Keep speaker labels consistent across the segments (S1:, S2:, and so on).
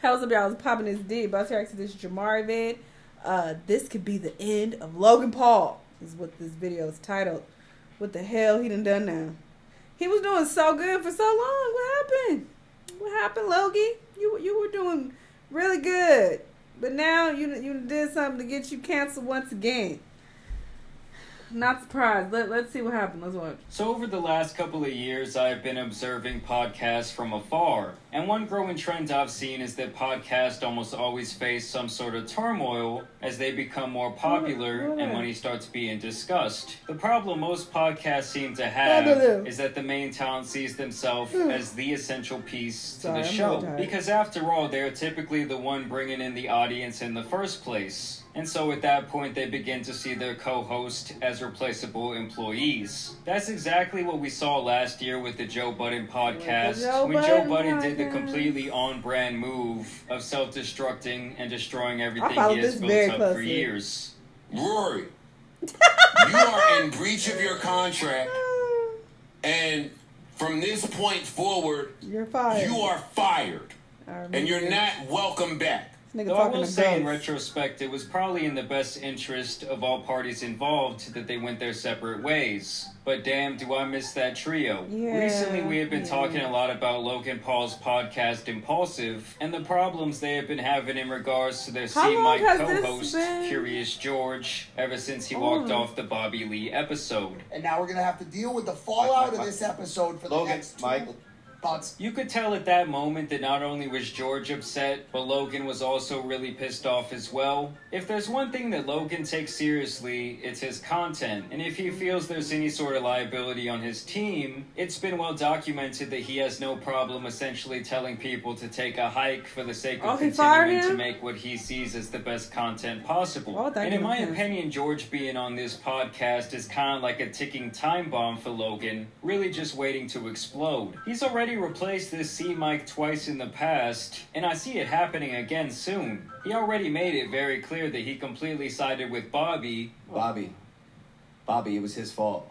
S1: How's up, y'all? I was popping this D. About to react to this Jamari vid. This could be the end of Logan Paul, is what this video is titled. What the hell he done now? He was doing so good for so long. What happened? What happened, Logie? You were doing really good, but now you did something to get you canceled once again. Not surprised. Let's see what happened. Let's watch.
S2: So over the last couple of years, I've been observing podcasts from afar. And one growing trend I've seen is that podcasts almost always face some sort of turmoil as they become more popular and money starts being discussed. The problem most podcasts seem to have is that the main talent sees themselves as the essential piece to the show. Because after all, they're typically the one bringing in the audience in the first place. And so at that point, they begin to see their co-host as replaceable employees. That's exactly what we saw last year with the Joe Budden podcast, when Joe Budden did the completely on-brand move of self-destructing and destroying everything he has built up for years.
S3: Rory, you are in breach of your contract, and from this point forward,
S1: you're fired.
S3: You are fired, and you're not welcome back.
S2: Though I will say in retrospect, it was probably in the best interest of all parties involved that they went their separate ways. But damn, do I miss that trio.
S1: Yeah,
S2: recently, we have been talking a lot about Logan Paul's podcast, Impulsive, and the problems they have been having in regards to their C-Mike co-host, Curious George, ever since he walked off the Bobby Lee episode.
S4: And now we're going to have to deal with the fallout of this episode for the next two thoughts.
S2: You could tell at that moment that not only was George upset, but Logan was also really pissed off as well. If there's one thing that Logan takes seriously, it's his content. And if he feels there's any sort of liability on his team, it's been well documented that he has no problem essentially telling people to take a hike for the sake of continuing to make what he sees as the best content possible. And in my opinion, George being on this podcast is kind of like a ticking time bomb for Logan, really just waiting to explode. He's already replaced this C-Mike twice in the past, and I see it happening again soon. He already made it very clear that he completely sided with Bobby.
S5: Bobby, it was his fault.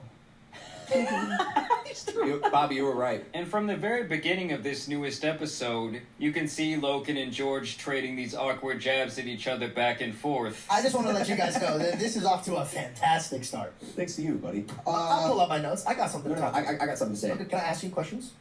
S5: Bobby, you were right.
S2: And from the very beginning of this newest episode, you can see Logan and George trading these awkward jabs at each other back and forth.
S4: I just want to let you guys know that this is off to a fantastic start.
S5: Thanks to you, buddy.
S4: I'll pull up my notes. I got something to talk about.
S5: I got something to say.
S4: Okay, can I ask you questions?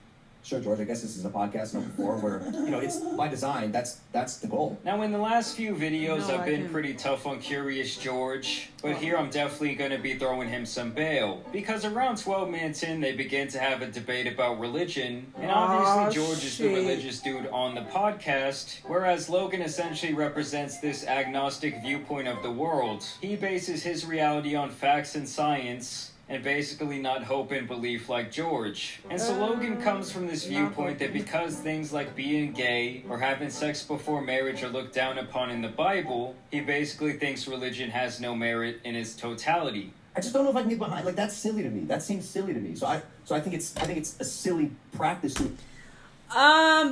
S5: Sure, George, I guess this is a podcast number 4 where, it's by design, that's the goal.
S2: Now, in the last few videos, I've been pretty tough on Curious George, but here I'm definitely going to be throwing him some bail. Because around 12 minutes in, they begin to have a debate about religion, and obviously George is the religious dude on the podcast, whereas Logan essentially represents this agnostic viewpoint of the world. He bases his reality on facts and science, and basically not hope and belief like George. And so Logan comes from this viewpoint that because things like being gay or having sex before marriage are looked down upon in the Bible, he basically thinks religion has no merit in its totality.
S5: I just don't know if I can get behind. Like, that's silly to me. That seems silly to me. So I think it's a silly practice to.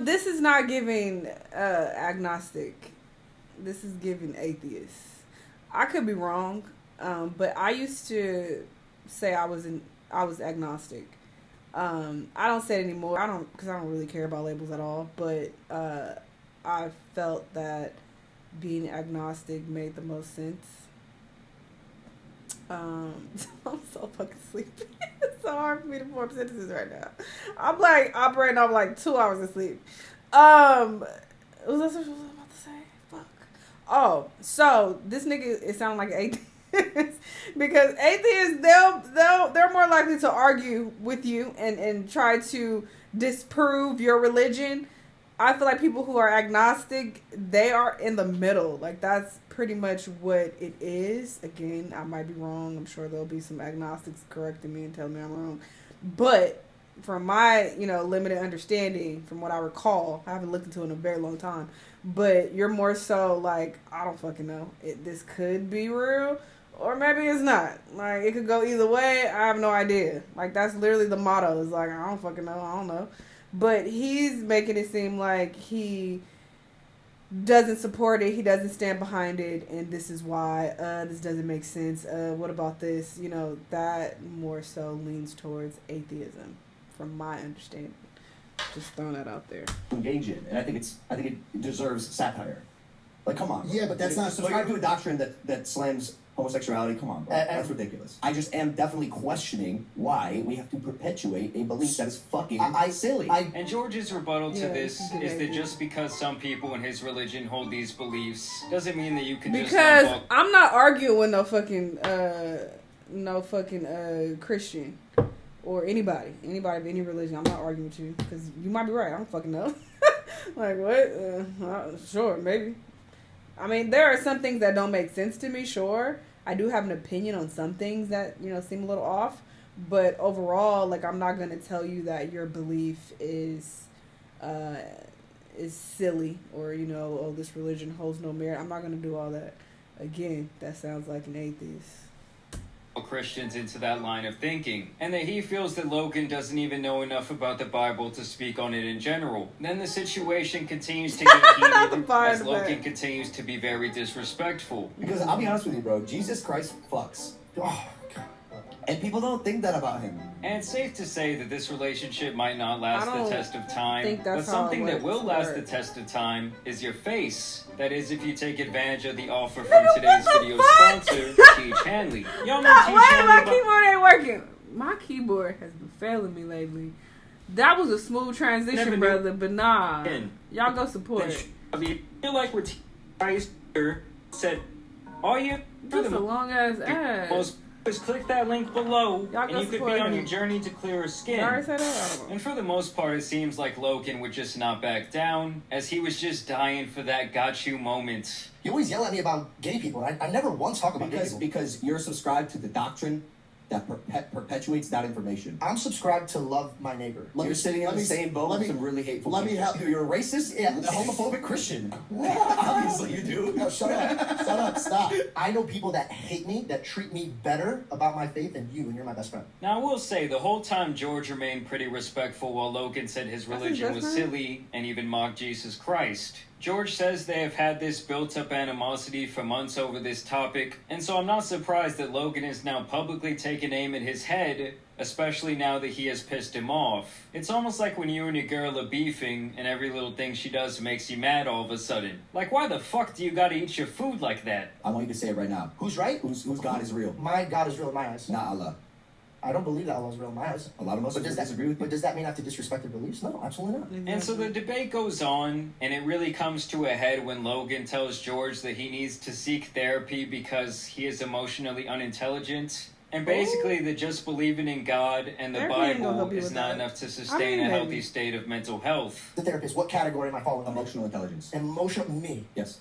S1: This is not giving agnostic. This is giving atheist. I could be wrong, but I used to say I was agnostic. I don't say it anymore. Because I don't really care about labels at all. But I felt that being agnostic made the most sense. I'm so fucking sleepy. It's so hard for me to form sentences right now. I'm like operating off like 2 hours of sleep. What was I about to say? Fuck. Oh, so this nigga, it sounded like an atheist. Because atheists, they're more likely to argue with you and try to disprove your religion. I feel like people who are agnostic, they are in the middle. Like, that's pretty much what it is. Again, I might be wrong. I'm sure there'll be some agnostics correcting me and telling me I'm wrong. But from my, limited understanding, from what I recall, I haven't looked into it in a very long time, but you're more so like, I don't fucking know. This could be real, or maybe it's not. Like, it could go either way. I have no idea. Like, that's literally the motto. It's like, I don't fucking know. I don't know. But he's making it seem like he doesn't support it. He doesn't stand behind it. And this is why. This doesn't make sense. What about this? That more so leans towards atheism, from my understanding. Just throwing that out there.
S5: Engage in, and I think it deserves satire. Like, come on.
S4: Yeah, but that's not
S5: subscribe to a doctrine that slams homosexuality. Come on, bro. That's ridiculous. I just am definitely questioning why we have to perpetuate a belief that is fucking silly.
S2: And George's rebuttal to this is that just because some people in his religion hold these beliefs doesn't mean that you can just...
S1: Because I'm not arguing with no fucking Christian or anybody of any religion. I'm not arguing with you because you might be right. I don't fucking know. Like, what? Sure, maybe. I mean, there are some things that don't make sense to me, sure. I do have an opinion on some things that, seem a little off. But overall, like, I'm not going to tell you that your belief is silly or, oh, this religion holds no merit. I'm not going to do all that. Again, that sounds like an atheist.
S2: Christians into that line of thinking, and that he feels that Logan doesn't even know enough about the Bible to speak on it in general. Then the situation continues to get heated as Logan continues to be very disrespectful.
S5: Because I'll be honest with you, bro, Jesus Christ fucks. Oh, God. And people don't think that about him.
S2: And it's safe to say that this relationship might not last the test of time, but something that will last the test of time is your face. That is, if you take advantage of the offer from today's video sponsor, Teach Hanley. Y'all know Teach Hanley.
S1: My keyboard ain't working. My keyboard has been failing me lately. That was a smooth transition, brother, but nah. Y'all go support it.
S2: I mean, feel like we're said, all you...
S1: That's a long-ass ad.
S2: Just click that link below, and you could be on your journey to clearer skin. And for the most part, it seems like Logan would just not back down, as he was just dying for that got you moment.
S4: You always yell at me about gay people. I never once talk about gay people.
S5: Because you're subscribed to the doctrine that perpetuates that information.
S4: I'm subscribed to love my neighbor.
S5: You're sitting in the same boat with some really hateful people. Either you're a racist, a homophobic Christian. Obviously you do.
S4: No, shut up, stop. I know people that hate me, that treat me better about my faith than you, and you're my best friend.
S2: Now, I will say, the whole time George remained pretty respectful while Logan said his religion was silly and even mocked Jesus Christ. George says they have had this built-up animosity for months over this topic, and so I'm not surprised that Logan is now publicly taking aim at his head, especially now that he has pissed him off. It's almost like when you and your girl are beefing, and every little thing she does makes you mad all of a sudden. Like, why the fuck do you gotta eat your food like that?
S5: I want you to say it right now.
S4: Who's right?
S5: Whose God is real?
S4: My God is real in my eyes.
S5: Not Allah.
S4: I don't believe that Allah is real in my eyes.
S5: A lot of Muslims disagree with you.
S4: But does that mean I have to disrespect their beliefs? No, absolutely not.
S2: And so the debate goes on, and it really comes to a head when Logan tells George that he needs to seek therapy because he is emotionally unintelligent. And basically that just believing in God and the Bible is not enough to sustain a healthy state of mental health.
S4: The therapist, what category am I falling under?
S5: Emotional intelligence.
S4: Me?
S5: Yes.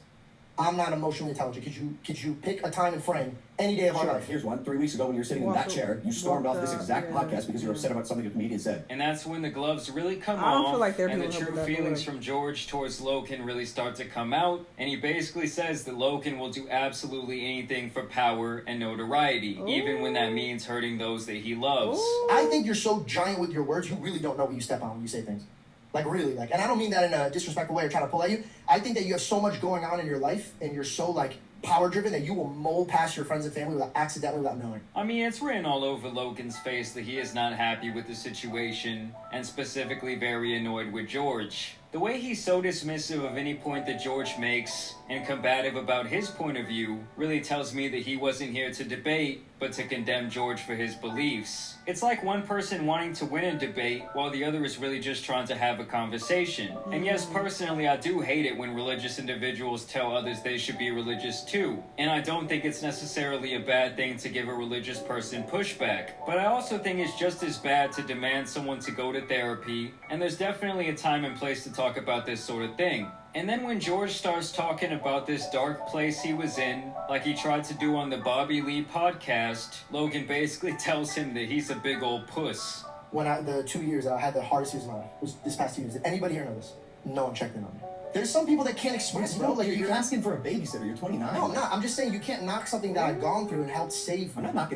S4: I'm not emotionally intelligent. Could you pick a time and frame any day of our life?
S5: Here's one. 3 weeks ago when you were sitting in that chair, you stormed off this exact podcast because you were upset about something a comedian said.
S2: And that's when the gloves really come off, and the true feelings from George towards Logan really start to come out, and he basically says that Logan will do absolutely anything for power and notoriety, even when that means hurting those that he loves.
S4: I think you're so giant with your words, you really don't know what you step on when you say things. Like, really, and I don't mean that in a disrespectful way or trying to pull at you. I think that you have so much going on in your life, and you're so, power-driven that you will mold past your friends and family without knowing.
S2: I mean, it's written all over Logan's face that he is not happy with the situation, and specifically very annoyed with George. The way he's so dismissive of any point that George makes, and combative about his point of view, really tells me that he wasn't here to debate, but to condemn George for his beliefs. It's like one person wanting to win a debate, while the other is really just trying to have a conversation. And yes, personally, I do hate it when religious individuals tell others they should be religious too. And I don't think it's necessarily a bad thing to give a religious person pushback. But I also think it's just as bad to demand someone to go to therapy, and there's definitely a time and place to talk about this sort of thing. And then when George starts talking about this dark place he was in, like he tried to do on the Bobby Lee podcast, Logan basically tells him that he's a big old puss.
S4: When the 2 years that I had the hardest years of my life was this past 2 years. Did anybody here know this? No one checked in on me. There's some people that can't express, bro. Like
S5: you're asking for a babysitter. You're 29.
S4: No, I'm not. I'm just saying you can't knock something that I've gone through and helped save me.
S5: I'm not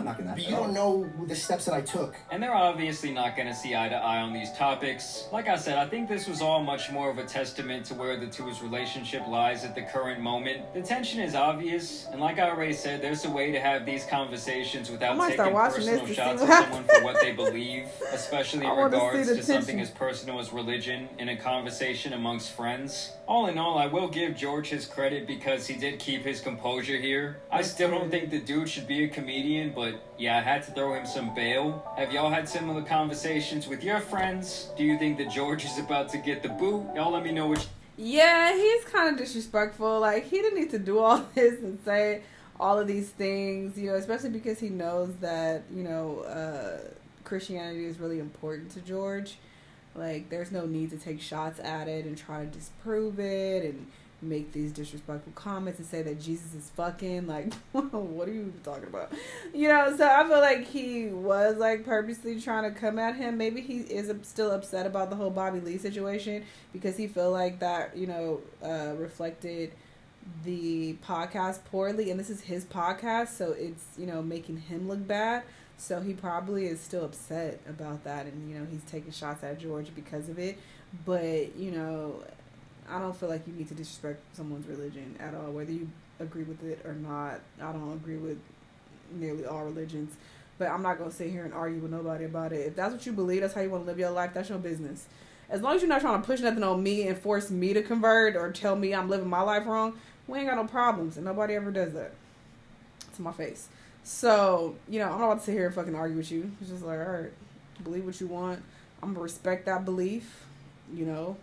S5: knocking that.
S4: But you don't know the steps that I took.
S2: And they're obviously not going to see eye to eye on these topics. Like I said, I think this was all much more of a testament to where the two's relationship lies at the current moment. The tension is obvious, and like I already said, there's a way to have these conversations without taking personal shots at someone for what they believe, especially in regards to something as personal as religion in a conversation amongst friends. All in all, I will give George his credit because he did keep his composure here. I still don't think the dude should be a comedian, but yeah, I had to throw him some bail. Have y'all had similar conversations with your friends? Do you think that George is about to get the boot? Y'all let me know what.
S1: Yeah, he's kind of disrespectful. Like, he didn't need to do all this and say all of these things, you know, especially because he knows that, you know, Christianity is really important to George. Like, there's no need to take shots at it and try to disprove it and make these disrespectful comments and say that Jesus is fucking. Like, what are you talking about? You know, so I feel like he was, like, purposely trying to come at him. Maybe he is still upset about the whole Bobby Lee situation because he feel like that, you know, reflected the podcast poorly. And this is his podcast, so it's, you know, making him look bad. So he probably is still upset about that, and, you know, he's taking shots at George because of it. But, you know, I don't feel like you need to disrespect someone's religion at all, whether you agree with it or not. I don't agree with nearly all religions, but I'm not going to sit here and argue with nobody about it. If that's what you believe, that's how you want to live your life, that's your business. As long as you're not trying to push nothing on me and force me to convert or tell me I'm living my life wrong, we ain't got no problems, and nobody ever does that to my face. So, you know, I'm not about to sit here and fucking argue with you. It's just like, all right, believe what you want. I'm going to respect that belief. You know,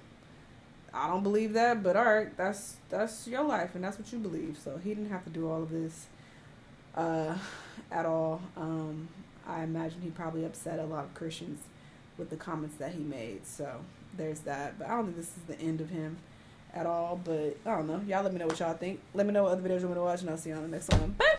S1: I don't believe that, but all right, that's your life and that's what you believe. So he didn't have to do all of this at all. I imagine he probably upset a lot of Christians with the comments that he made. So there's that. But I don't think this is the end of him at all. But I don't know. Y'all let me know what y'all think. Let me know what other videos you want to watch, and I'll see you on the next one. Bye!